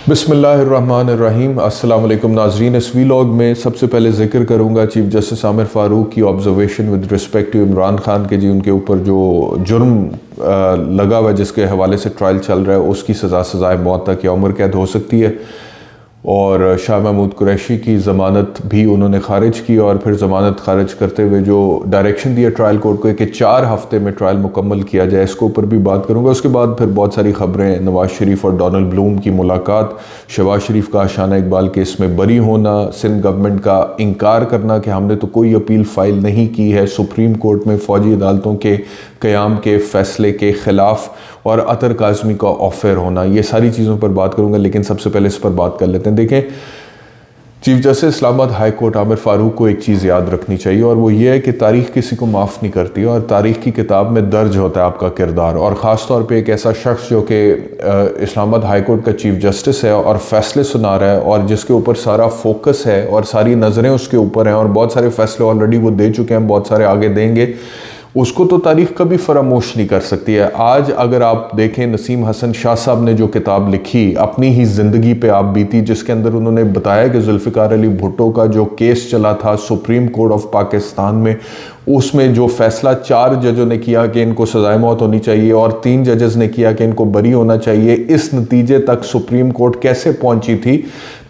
बिस्मिल्लाहिर्रहमानिर्रहीम। अस्सलाम वालेकुम नाजरीन। इस वीलॉग में सबसे पहले जिक्र करूंगा चीफ जस्टिस आमिर फ़ारूक की observation with respect to Imran Khan के जी उनके ऊपर जो जुर्म लगा हुआ है जिसके हवाले से ट्रायल चल रहा है उसकी सज़ाए मौत तक या उम्र कैद हो सकती है। और शाह महमूद कुरैशी की ज़मानत भी उन्होंने ख़ारिज की और फिर ज़मानत ख़ारिज करते हुए जो डायरेक्शन दिया ट्रायल कोर्ट को कि 4 हफ़्ते में ट्रायल मुकम्मल किया जाए, इसके ऊपर भी बात करूँगा। उसके बाद फिर बहुत सारी ख़बरें, नवाज़ शरीफ और डोनाल्ड ब्लूम की मुलाकात, शहबाज शरीफ का आशियाना इकबाल केस में बरी होना, सिंध गवर्नमेंट का इनकार करना कि हमने तो कोई अपील फ़ाइल नहीं की है सुप्रीम कोर्ट में फ़ौजी अदालतों के क़याम के फ़ैसले के ख़िलाफ़, और अतर काज़मी का ऑफर होना, ये सारी चीज़ों पर बात करूँगा। लेकिन सबसे पहले इस पर बात कर लेते हैं। देखें, chief justice Islamabad high court Aamir Farooq को एक चीज़ याद रखनी चाहिए और वो ये है कि तारीख़ किसी को माफ़ नहीं करती और तारीख़ की किताब में दर्ज होता है आपका किरदार। और ख़ास तौर पे एक ऐसा शख्स जो कि इस्लामाबाद हाई कोर्ट का चीफ जस्टिस है और फैसले सुना रहा है और जिसके ऊपर सारा फोकस है और सारी नज़रें उसके ऊपर हैं और बहुत सारे फैसले ऑलरेडी वो दे चुके हैं, बहुत सारे आगे देंगे, उसको तो तारीख़ कभी फरामोश नहीं कर सकती है। आज अगर आप देखें, नसीम हसन शाह साहब ने जो किताब लिखी अपनी ही ज़िंदगी पे आप बीती, जिसके अंदर उन्होंने बताया कि जुल्फ़िकार अली भुट्टो का जो केस चला था सुप्रीम कोर्ट ऑफ पाकिस्तान में, उसमें जो फैसला 4 जजों ने किया कि इनको सज़ाए मौत होनी चाहिए और 3 जजेस ने किया कि इनको बरी होना चाहिए, इस नतीजे तक सुप्रीम कोर्ट कैसे पहुंची थी।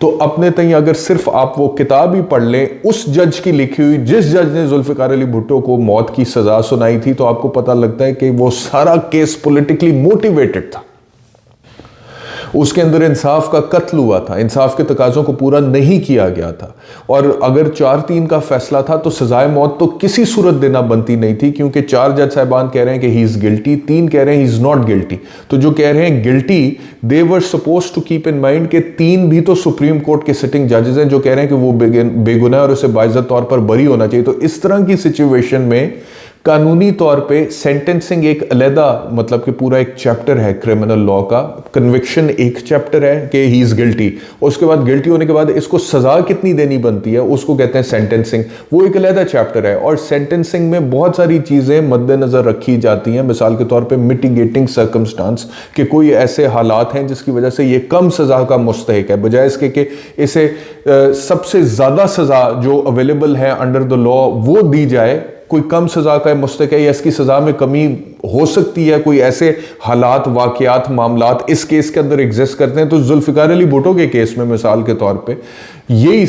तो अपने तई अगर सिर्फ आप वो किताब ही पढ़ लें, उस जज की लिखी हुई, जिस जज ने जुल्फ़िकार अली भुट्टो को मौत की सज़ा सुनाई थी, तो आपको पता लगता है कि वो सारा केस पॉलिटिकली मोटिवेटेड था। उसके अंदर इंसाफ का कत्ल हुआ था, इंसाफ के तकाज़ों को पूरा नहीं किया गया था। और अगर 4-3 का फैसला था तो सजाए मौत तो किसी सूरत देना बनती नहीं थी, क्योंकि 4 जज साहबान कह रहे हैं कि ही इज़ गिल्टी, 3 कह रहे हैं ही इज़ नॉट गिल्टी। तो जो कह रहे हैं guilty, they were suppose to keep in mind के 3 भी तो सुप्रीम कोर्ट के सिटिंग जजेस हैं जो कह रहे हैं कि वो बेगुनाह और उसे बाइज्जत तौर पर बरी होना चाहिए। तो इस तरह की सिचुएशन में कानूनी तौर पे सेंटेंसिंग एक अलहदा, मतलब कि पूरा एक चैप्टर है क्रिमिनल लॉ का, कन्विक्शन एक चैप्टर है कि ही इज़ गिल्टी, उसके बाद गिल्टी होने के बाद इसको सज़ा कितनी देनी बनती है उसको कहते हैं सेंटेंसिंग, वो एक अलहदा चैप्टर है। और सेंटेंसिंग में बहुत सारी चीज़ें मद्देनज़र रखी जाती हैं, मिसाल के तौर पर मिटिगेटिंग सर्कमस्टांस, कि कोई ऐसे हालात हैं जिसकी वजह से ये कम सज़ा का मुस्तहिक है, बजाय इसके कि इसे सबसे ज़्यादा सज़ा जो अवेलेबल है अंडर द लॉ वो दी जाए। कोई कम सज़ा का मुस्तहिक है या इसकी सज़ा में कमी हो सकती है, कोई ऐसे हालात, वाक़यात, मामलात इस केस के अंदर एग्जिस्ट करते हैं। तो जुल्फ़िकार अली भुट्टो के केस में मिसाल के तौर पे यही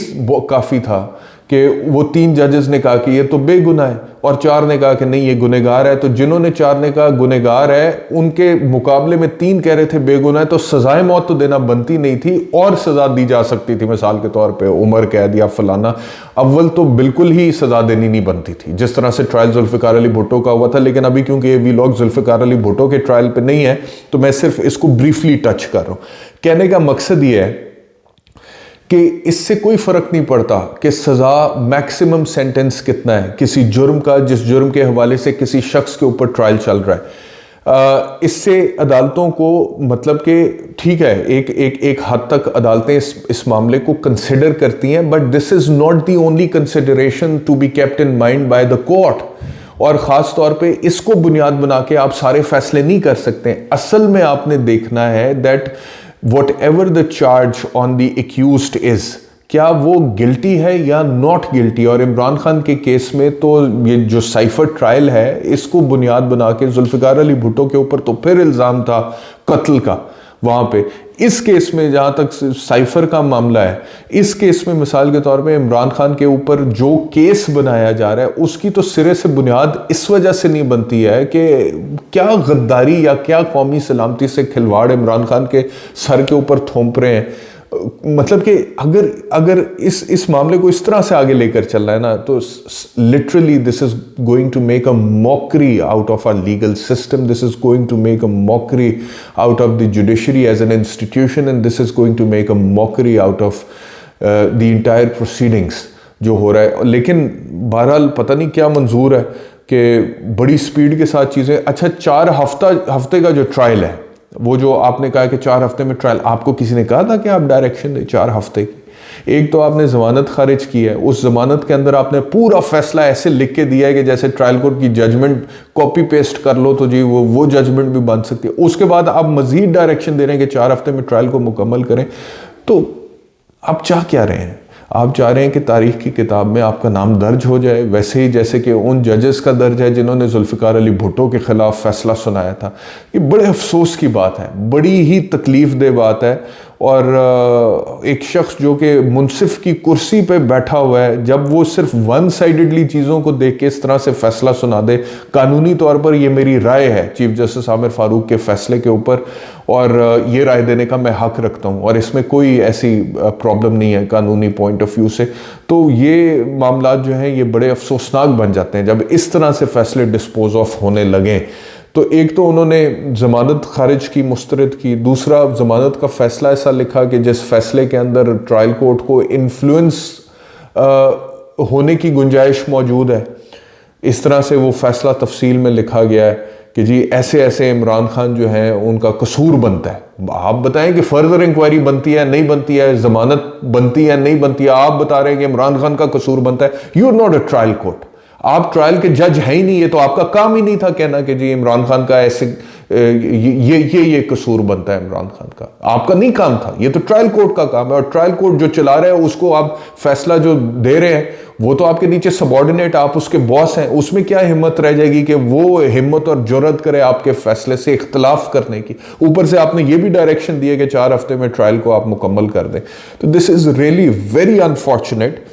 काफ़ी था कि वो 3 जजेस ने कहा कि ये तो बेगुनाह है और 4 ने कहा कि नहीं ये गुनहगार है। तो जिन्होंने 4 ने कहा गुनहगार है, उनके मुकाबले में 3 कह रहे थे बेगुनाह है, तो सजाए मौत तो देना बनती नहीं थी और सजा दी जा सकती थी, मिसाल के तौर पे उम्र कैद या फलाना। अव्वल तो बिल्कुल ही सजा देनी नहीं बनती थी, जिस तरह से ट्रायल जुल्फ़िकार अली भुट्टो का हुआ था। लेकिन अभी क्योंकि ये वीलॉग जुल्फ़िकार अली भुट्टो के ट्रायल पे नहीं है तो मैं सिर्फ इसको ब्रीफली टच कर रहा हूँ। कहने का मकसद ये है कि इससे कोई फ़र्क नहीं पड़ता कि सज़ा मैक्सिमम सेंटेंस कितना है किसी जुर्म का, जिस जुर्म के हवाले से किसी शख्स के ऊपर ट्रायल चल रहा है। इससे अदालतों को, मतलब कि ठीक है, एक हद तक अदालतें इस मामले को कंसिडर करती हैं, but this is not the only consideration to be kept in mind by the court. और ख़ास तौर पे इसको बुनियाद बना के आप सारे फैसले नहीं कर सकते। असल में आपने देखना है that whatever the charge on the accused is, क्या वो गिल्टी है या नॉट गिल्टी। और इमरान खान के केस में तो ये जो साइफर ट्रायल है इसको बुनियाद बना के जुल्फ़िकार अली भुट्टो के ऊपर तो फिर इल्ज़ाम था कत्ल का वहाँ पे। इस केस में जहाँ तक साइफर का मामला है, इस केस में मिसाल के तौर पे इमरान खान के ऊपर जो केस बनाया जा रहा है उसकी तो सिरे से बुनियाद इस वजह से नहीं बनती है कि क्या गद्दारी या क्या कौमी सलामती से खिलवाड़ इमरान खान के सर के ऊपर थोप रहे हैं। मतलब कि अगर इस मामले को इस तरह से आगे लेकर चलना है ना, तो literally this is going to make a mockery out of our legal system, this is going to make a mockery out of the judiciary as an institution, and this is going to make a mockery out of the entire proceedings जो हो रहा है। लेकिन बहरहाल पता नहीं क्या मंजूर है कि बड़ी स्पीड के साथ चीज़ें। अच्छा, 4 हफ्ते का जो ट्रायल है, वो जो आपने कहा कि 4 हफ्ते में ट्रायल, आपको किसी ने कहा था कि आप डायरेक्शन दें 4 हफ्ते की? एक तो आपने जमानत खारिज की है, उस जमानत के अंदर आपने पूरा फैसला ऐसे लिख के दिया है कि जैसे ट्रायल कोर्ट की जजमेंट कॉपी पेस्ट कर लो तो जी वो जजमेंट भी बन सकती है। उसके बाद आप मजीद डायरेक्शन दे रहे हैं कि 4 हफ्ते में ट्रायल को मुकम्मल करें। तो आप चाह क्या रहे हैं? आप चाह रहे हैं कि तारीख की किताब में आपका नाम दर्ज हो जाए, वैसे ही जैसे कि उन जजेस का दर्ज है जिन्होंने जुल्फ़िकार अली भुट्टो के खिलाफ फैसला सुनाया था। ये बड़े अफसोस की बात है, बड़ी ही तकलीफ दे बात है। और एक शख्स जो कि मुनसिफ की कुर्सी पे बैठा हुआ है, जब वो सिर्फ वन साइडेडली चीज़ों को देख के इस तरह से फैसला सुना दे, कानूनी तौर पर ये मेरी राय है चीफ जस्टिस आमिर फारूक के फैसले के ऊपर, और ये राय देने का मैं हक रखता हूँ और इसमें कोई ऐसी प्रॉब्लम नहीं है कानूनी पॉइंट ऑफ व्यू से। तो ये मामला जो हैं ये बड़े अफसोसनाक बन जाते हैं जब इस तरह से फैसले डिस्पोज ऑफ होने लगें। तो एक तो उन्होंने ज़मानत खारिज की, मुस्तरद की, दूसरा ज़मानत का फ़ैसला ऐसा लिखा कि जिस फैसले के अंदर ट्रायल कोर्ट को इन्फ्लुएंस होने की गुंजाइश मौजूद है। इस तरह से वो फैसला तफसील में लिखा गया है कि जी ऐसे ऐसे इमरान खान जो है उनका कसूर बनता है। आप बताएं कि फर्दर इंक्वायरी बनती है नहीं बनती है, ज़मानत बनती है नहीं बनती है, आप बता रहे हैं कि इमरान खान का कसूर बनता है। You are not a trial court, आप ट्रायल के जज है ही नहीं। ये तो आपका काम ही नहीं था कहना कि जी इमरान खान का ऐसे ये कसूर बनता है इमरान खान का, आपका नहीं काम था। ये तो ट्रायल कोर्ट का काम है और ट्रायल कोर्ट जो चला रहा है उसको आप फैसला जो दे रहे हैं वो तो आपके नीचे सबॉर्डिनेट, आप उसके बॉस हैं। उसमें क्या हिम्मत रह जाएगी कि वो हिम्मत और जुर्रत करे आपके फैसले से इख्तलाफ करने की। ऊपर से आपने ये भी डायरेक्शन दिए कि 4 हफ्ते में ट्रायल को आप मुकम्मल कर दें। तो this is really very unfortunate.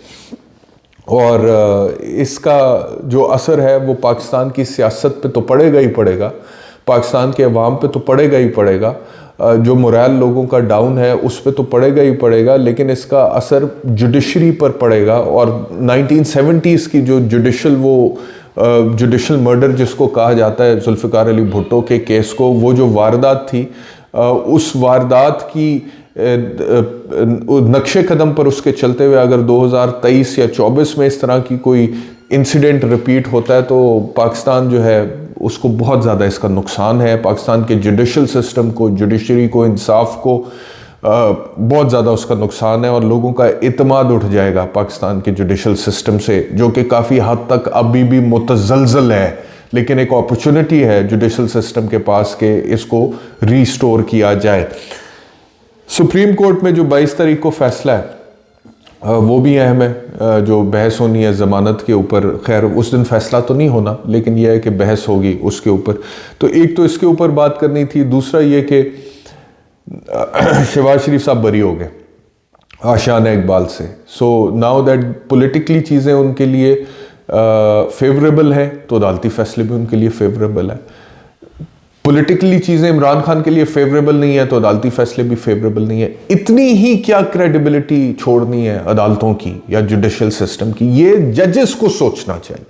और इसका जो असर है वो पाकिस्तान की सियासत पे तो पड़ेगा ही पड़ेगा, पाकिस्तान के अवाम पे तो पड़ेगा ही पड़ेगा, जो मोरल लोगों का डाउन है उस पे तो पड़ेगा ही पड़ेगा, लेकिन इसका असर जुडिशरी पर पड़ेगा। और 1970s की जो जुडिशल मर्डर जिसको कहा जाता है जुल्फ़िकार अली भुट्टो के केस को, वो जो वारदात थी उस वारदात की नक्शे कदम पर उसके चलते हुए अगर 2023 या 24 में इस तरह की कोई इंसिडेंट रिपीट होता है तो पाकिस्तान जो है उसको बहुत ज़्यादा इसका नुकसान है। पाकिस्तान के जुडिशल सिस्टम को, जुडिशरी को, इंसाफ को बहुत ज़्यादा उसका नुकसान है और लोगों का इत्मीनान उठ जाएगा पाकिस्तान के जुडिशल सिस्टम से, जो कि काफ़ी हद तक अभी भी मुतज़लज़ल है। लेकिन एक अपॉर्चुनिटी है जुडिशल सिस्टम के पास कि इसको रीस्टोर किया जाए। सुप्रीम कोर्ट में जो 22 तारीख को फैसला है वो भी अहम है, जो बहस होनी है ज़मानत के ऊपर। खैर उस दिन फैसला तो नहीं होना, लेकिन यह है कि बहस होगी उसके ऊपर। तो एक तो इसके ऊपर बात करनी थी, दूसरा ये कि शहबाज शरीफ साहब बरी हो गए आशाना इकबाल से। सो नाउ दैट पॉलिटिकली चीज़ें उनके लिए फेवरेबल है तो अदालती फैसले भी उनके लिए फेवरेबल है। पॉलिटिकली चीज़ें इमरान खान के लिए फेवरेबल नहीं है तो अदालती फैसले भी फेवरेबल नहीं है। इतनी ही क्या क्रेडिबिलिटी छोड़नी है अदालतों की या जुडिशल सिस्टम की, ये जजेस को सोचना चाहिए,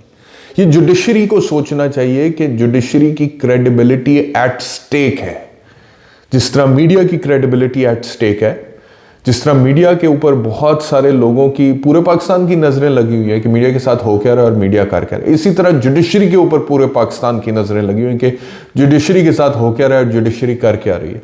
ये जुडिशरी को सोचना चाहिए कि जुडिशरी की क्रेडिबिलिटी एट स्टेक है। जिस तरह मीडिया की क्रेडिबिलिटी एट स्टेक है, जिस तरह मीडिया के ऊपर बहुत सारे लोगों की, पूरे पाकिस्तान की नज़रें लगी हुई है कि मीडिया के साथ हो क्या रहा है और मीडिया कर क्या रहा है, इसी तरह जुडिशरी के ऊपर पूरे पाकिस्तान की नज़रें लगी हुई हैं कि जुडिशरी के साथ हो क्या रहा है और जुडिशरी कर क्या रही है।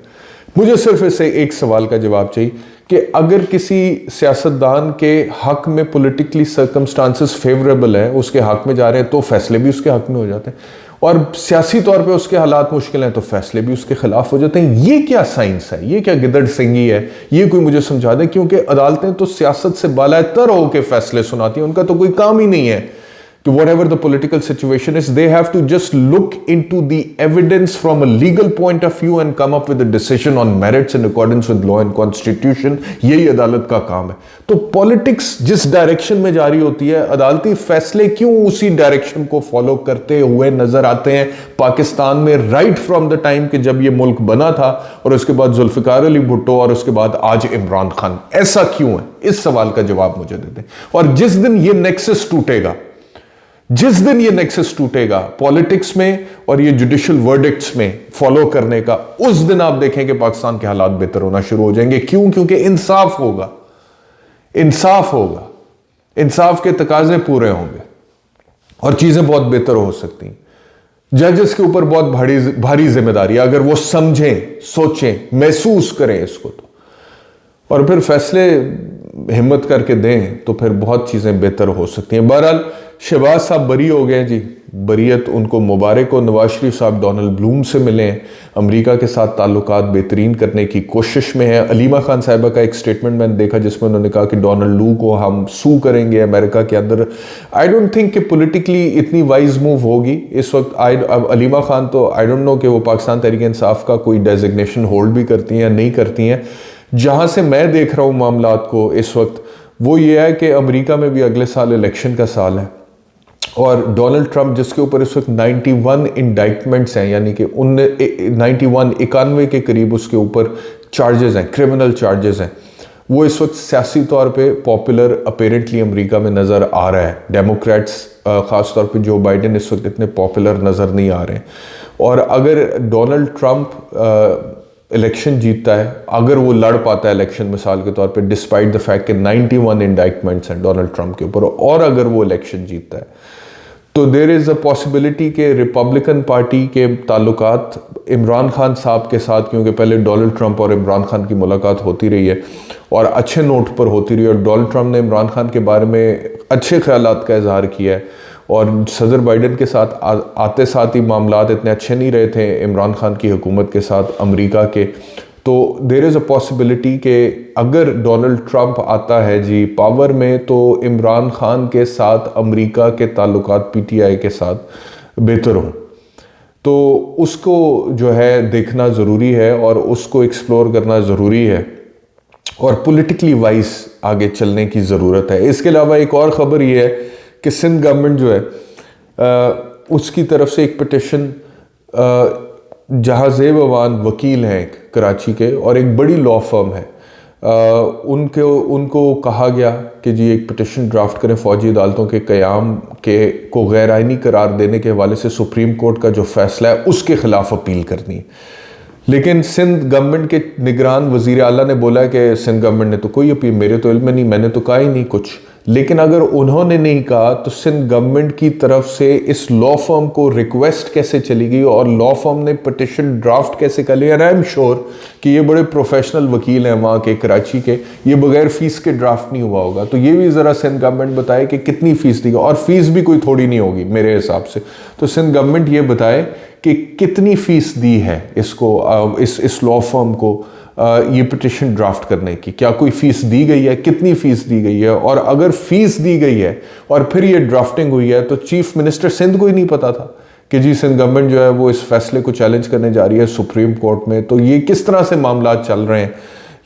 मुझे सिर्फ इससे एक सवाल का जवाब चाहिए कि अगर किसी सियासतदान के हक में पॉलिटिकली सर्कमस्टांसेस फेवरेबल है, उसके हक में जा रहे हैं तो फैसले भी उसके हक में हो जाते हैं, और सियासी तौर पे उसके हालात मुश्किल हैं तो फैसले भी उसके खिलाफ हो जाते हैं। ये क्या साइंस है, ये क्या गिदड़ सिंगी है, ये कोई मुझे समझा दे। क्योंकि अदालतें तो सियासत से बालातर होकर फैसले सुनाती हैं, उनका तो कोई काम ही नहीं है कि whatever the political situation is, they have to just look into the evidence from a legal point of view and come up with a decision on merits in accordance with law and constitution। यही अदालत का काम है। तो politics जिस direction में जारी होती है, अदालती फैसले क्यों उसी डायरेक्शन को फॉलो करते हुए नजर आते हैं पाकिस्तान में, राइट फ्रॉम द टाइम कि जब ये मुल्क बना था और उसके बाद जुल्फ़िकार अली भुट्टो और उसके बाद आज इमरान खान। ऐसा क्यों है, इस सवाल का जवाब मुझे दे दें। और जिस दिन ये नेक्सस टूटेगा, जिस दिन ये नेक्सस टूटेगा पॉलिटिक्स में और ये जुडिशल वर्डिक्ट्स में फॉलो करने का, उस दिन आप देखें कि पाकिस्तान के हालात बेहतर होना शुरू हो जाएंगे। क्यों? क्योंकि इंसाफ होगा, इंसाफ होगा, इंसाफ के तकाजे पूरे होंगे और चीजें बहुत बेहतर हो सकती हैं। जजेस के ऊपर बहुत भारी जिम्मेदारी है, अगर वो समझें, सोचें, महसूस करें इसको तो। और फिर फैसले हिम्मत करके दें तो फिर बहुत चीज़ें बेहतर हो सकती हैं। बहरहाल शहबाज साहब बरी हो गए जी, बरीत उनको मुबारक हो। नवाज शरीफ साहब डोनाल्ड ब्लूम से मिले हैं, अमेरिका के साथ ताल्लुकात बेहतरीन करने की कोशिश में है। अलीमा खान साहिबा का एक स्टेटमेंट मैंने देखा जिसमें उन्होंने कहा कि डोनाल्ड लू को हम सू करेंगे अमेरिका के अंदर। आई डोंट थिंक कि पॉलिटिकली इतनी वाइज मूव होगी इस वक्त। अब अलीमा खान तो आई डोंट नो कि वो पाकिस्तान तहरीक इंसाफ का कोई डेजिग्नेशन होल्ड भी करती हैं या नहीं करती हैं। जहाँ से मैं देख रहा हूँ मामलात को इस वक्त, वो ये है कि अमेरिका में भी अगले साल इलेक्शन का साल है और डोनाल्ड ट्रंप जिसके ऊपर इस वक्त 91 इंडाइटमेंट्स हैं, यानी कि 91 के करीब उसके ऊपर चार्जेस हैं, क्रिमिनल चार्जेस हैं, वो इस वक्त सियासी तौर पे पॉपुलर अपेरेंटली अमेरिका में नज़र आ रहा है। डेमोक्रेट्स ख़ास तौर पे जो बाइडेन इस वक्त इतने पॉपुलर नज़र नहीं आ रहे हैं। और अगर डोनाल्ड ट्रंप इलेक्शन जीतता है, अगर वो लड़ पाता है इलेक्शन मिसाल के तौर पे डिस्पाइट द फैक्ट कि 91 इंडाइटमेंट्स हैं डोनाल्ड ट्रंप के ऊपर, और अगर वो इलेक्शन जीतता है तो देर इज़ अ पॉसिबिलिटी कि रिपब्लिकन पार्टी के ताल्लुकात इमरान खान साहब के साथ, क्योंकि पहले डोनाल्ड ट्रंप और इमरान खान की मुलाकात होती रही है और अच्छे नोट पर होती रही है, और डोनाल्ड ट्रंप ने इमरान खान के बारे में अच्छे ख्यालात का इजहार किया है, और सदर बाइडेन के साथ आते साथ ही मामलात इतने अच्छे नहीं रहे थे इमरान खान की हुकूमत के साथ अमेरिका के। तो देर इज़ अ पॉसिबिलिटी कि अगर डोनाल्ड ट्रंप आता है जी पावर में तो इमरान खान के साथ अमेरिका के ताल्लुकात पीटीआई के साथ बेहतर हों। तो उसको जो है देखना ज़रूरी है और उसको एक्सप्लोर करना ज़रूरी है और पॉलिटिकली वाइज आगे चलने की ज़रूरत है। इसके अलावा एक और ख़बर ये है कि सिंध गवर्नमेंट जो है उसकी तरफ से एक पिटिशन, जहाँ ज़ेब अवान वकील हैं एक कराची के और एक बड़ी लॉ फर्म है, उनको कहा गया कि जी एक पिटिशन ड्राफ्ट करें फौजी अदालतों के क़याम के को गैर आइनी करार देने के हवाले से सुप्रीम कोर्ट का जो फैसला है उसके ख़िलाफ़ अपील करनी है। लेकिन सिंध गवर्नमेंट के निगरान वज़ीर आला ने बोला कि सिंध गवर्नमेंट ने तो कोई अपील, मेरे तो इल्म में नहीं, मैंने तो कहा ही नहीं कुछ। लेकिन अगर उन्होंने नहीं कहा तो सिंध गवर्नमेंट की तरफ से इस लॉ फर्म को रिक्वेस्ट कैसे चली गई और लॉ फर्म ने पिटिशन ड्राफ्ट कैसे कर लिया। आई एम श्योर कि ये बड़े प्रोफेशनल वकील हैं वहाँ के कराची के, ये बगैर फ़ीस के ड्राफ्ट नहीं हुआ होगा। तो ये भी ज़रा सिंध गवर्नमेंट बताए कि कितनी फ़ीस दी, और फ़ीस भी कोई थोड़ी नहीं होगी मेरे हिसाब से। तो सिंध गवर्नमेंट ये बताए कि कितनी फ़ीस दी है इसको, इस लॉ फर्म को ये पिटिशन ड्राफ्ट करने की, क्या कोई फ़ीस दी गई है, कितनी फ़ीस दी गई है, और अगर फ़ीस दी गई है और फिर ये ड्राफ्टिंग हुई है तो चीफ मिनिस्टर सिंध को ही नहीं पता था कि जी सिंध गवर्नमेंट जो है वो इस फैसले को चैलेंज करने जा रही है सुप्रीम कोर्ट में। तो ये किस तरह से मामला चल रहे हैं,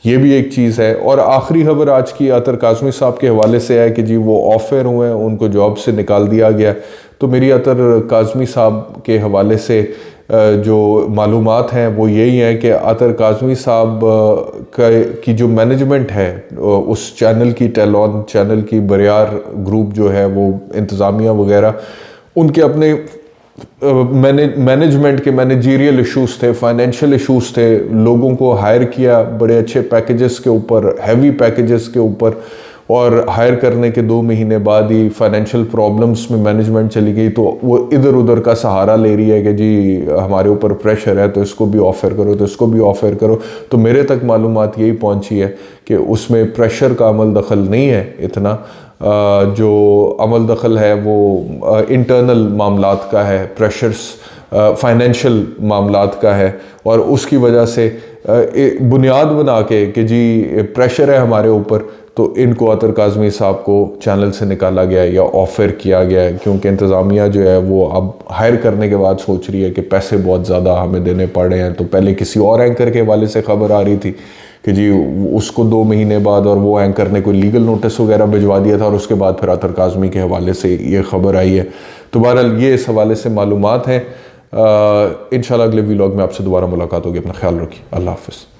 ये भी एक चीज़ है। और आखिरी खबर आज की अतर काज़मी साहब के हवाले से है कि जी वो ऑफर हुए हैं, उनको जॉब से निकाल दिया गया। तो मेरी अतर काज़मी साहब के हवाले से जो मालूमात हैं वो यही है कि अतर काज़मी साहब की जो मैनेजमेंट है उस चैनल की, टेलॉन चैनल की, बरियार ग्रुप जो है वो इंतज़ामिया वगैरह, उनके अपने मैनेजमेंट के मैनेजरियल इश्यूज़ थे, फाइनेंशियल इश्यूज़ थे। लोगों को हायर किया बड़े अच्छे पैकेजेस के ऊपर, हैवी पैकेजेस के ऊपर, और हायर करने के 2 महीने बाद ही फाइनेंशियल प्रॉब्लम्स में मैनेजमेंट चली गई। तो वो इधर उधर का सहारा ले रही है कि जी हमारे ऊपर प्रेशर है तो इसको भी ऑफ़र करो, तो इसको भी ऑफ़र करो। तो मेरे तक मालूमात यही पहुंची है कि उसमें प्रेशर का अमल दखल नहीं है इतना, जो अमल दखल है वो इंटरनल मामलात का है, प्रेशर्स फाइनेंशियल मामलात का है। और उसकी वजह से बुनियाद बना के कि जी प्रेशर है हमारे ऊपर, तो इनको अतर काज़मी साहब को चैनल से निकाला गया या ऑफ़र किया गया है, क्योंकि इंतज़ामिया जो है वो अब हायर करने के बाद सोच रही है कि पैसे बहुत ज़्यादा हमें देने पड़ रहे हैं। तो पहले किसी और एंकर के हवाले से ख़बर आ रही थी कि जी उसको 2 महीने बाद, और वो एंकर ने कोई लीगल नोटिस वगैरह भिजवा दिया था, और उसके बाद फिर अतर काज़मी के हवाले से ये ख़बर आई है। तो बहरहाल ये इस हवाले से मालूमात हैं। इंशाल्लाह अगले व्लॉग में आपसे दोबारा मुलाकात होगी। अपना ख्याल रखिए। अल्लाह हाफ़िज़।